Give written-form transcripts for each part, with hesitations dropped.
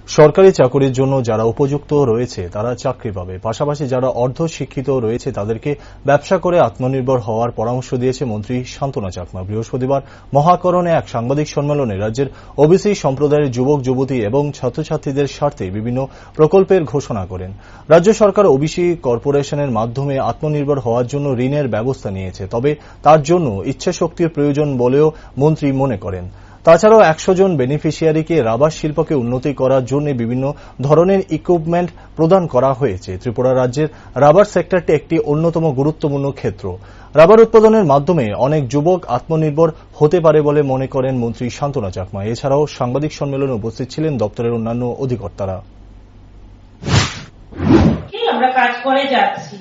সরকারি চাকরির জন্য যারা উপযুক্ত রয়েছে তারা চাকরি পাবে, পাশাপাশি যারা অর্ধশিক্ষিত রয়েছে তাদেরকে ব্যবসা করে আত্মনির্ভর হওয়ার পরামর্শ দিয়েছে মন্ত্রী শান্তনা চাকমা। বৃহস্পতিবার মহাকরণে এক সাংবাদিক সম্মেলনে রাজ্যের ওবিসি সম্প্রদায়ের যুবক যুবতী এবং ছাত্রছাত্রীদের স্বার্থে বিভিন্ন প্রকল্পের ঘোষণা করেন। রাজ্য সরকার ওবিসি কর্পোরেশনের মাধ্যমে আত্মনির্ভর হওয়ার জন্য ঋণের ব্যবস্থা নিয়েছে, তবে তার জন্য ইচ্ছাশক্তির প্রয়োজন বলেও মন্ত্রী মনে করেন। তাছাড়াও 100 জন বেনিফিশিয়ারিকে রাবার শিল্পকে উন্নতি করার জন্য বিভিন্ন ধরনের ইকুইপমেন্ট প্রদান করা হয়েছে। ত্রিপুরা রাজ্যের রাবার সেক্টরটি একটি অন্যতম গুরুত্বপূর্ণ ক্ষেত্র। রাবার উৎপাদনের মাধ্যমে অনেক যুবক আত্মনির্ভর হতে পারে বলে মনে করেন মন্ত্রী শান্তনা চাকমা। এছাড়াও সাংবাদিক সম্মেলনে উপস্থিত ছিলেন দপ্তরের অন্যান্য অধিকর্তারা। আমরা কাজ করে যাচ্ছি,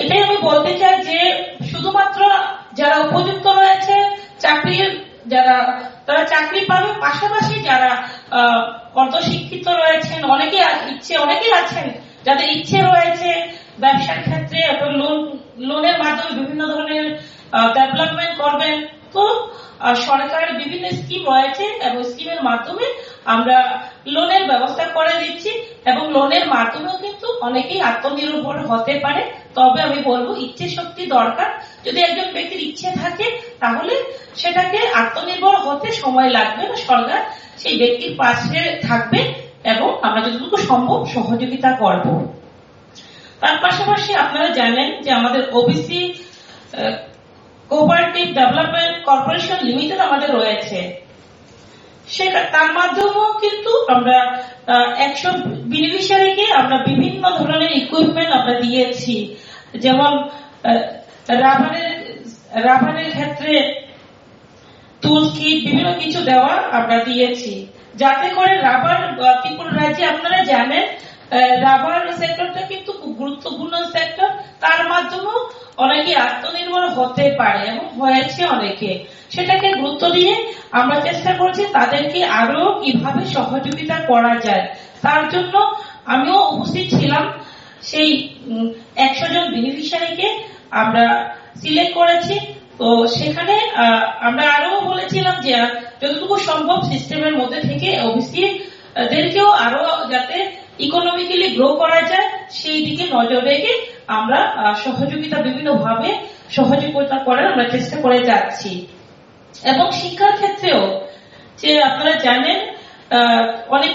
এটাই আমি বলতে চাই যে শুধুমাত্র যারা উপযুক্ত রয়েছে তারা চাকরি পাবে, পাশাপাশি যারা অর্ধশিক্ষিত রয়েছেন, অনেকেই আছেন যাদের ইচ্ছে রয়েছে ব্যবসার ক্ষেত্রে লোনের মাধ্যমে বিভিন্ন ধরনের ডেভেলপমেন্ট করবেন। তো সরকারের বিভিন্ন স্কিম রয়েছে এবং স্কিমের মাধ্যমে আমরা লোনের ব্যবস্থা করে দিচ্ছি এবং লোনের মাধ্যমেও কিন্তু অনেকেই আত্মনির্ভর হতে পারে। তবে আমি বলবো ইচ্ছে শক্তি দরকার। যদি একজন ব্যক্তির ইচ্ছে থাকে তাহলে সেটাকে আত্মনির্ভর হতে সময় লাগবে না, সরকার সেই ব্যক্তির পাশে থাকবে এবং আমরা যতটুকু সম্ভব সহযোগিতা করব। তার পাশাপাশি আপনারা জানেন যে আমাদের OBC cooperative development corporation limited আমাদের রয়েছে, তার মাধ্যমেও কিন্তু আমরা 100 বেনিফিশিয়ারিকে আমরা বিভিন্ন ধরনের ইকুইপমেন্ট আমরা দিয়েছি। যেমন রাবারের ক্ষেত্রে টুলস কিট বিভিন্ন কিছু দেওয়া আমরা দিয়েছি, যাতে করে রাবার ত্রিপুরা রাজ্যে আপনারা জানেন রাবার সেক্টরটা কিন্তু খুব গুরুত্বপূর্ণ সেক্টর। তার মাধ্যমেও অনেকে আত্মনির্ভর হতে পারে এবং হয়েছে অনেকে। সেটাকে গুরুত্ব দিয়ে আমরা চেষ্টা করছি তাদেরকে আরো কিভাবে সহযোগিতা করা যায়। তার জন্য আমিও উপস্থিত ছিলাম। সেই 100 জন বেনিফিশিয়ারিকে আমরা সিলেক্ট করেছি। তো সেখানে আমরা আরো বলেছিলাম যে যতটুকু সম্ভব সিস্টেমের মধ্যে থেকে ওবিসি দেরকেও আরো যাতে ইকোনমিক্যালি গ্রো করা যায় সেই দিকে নজর রেখে আমরা সহযোগিতা বিভিন্ন ভাবে সহযোগিতা করার আমরা চেষ্টা করে যাচ্ছি। এবং শিক্ষার ক্ষেত্রেও যে আপনারা জানেন অনেক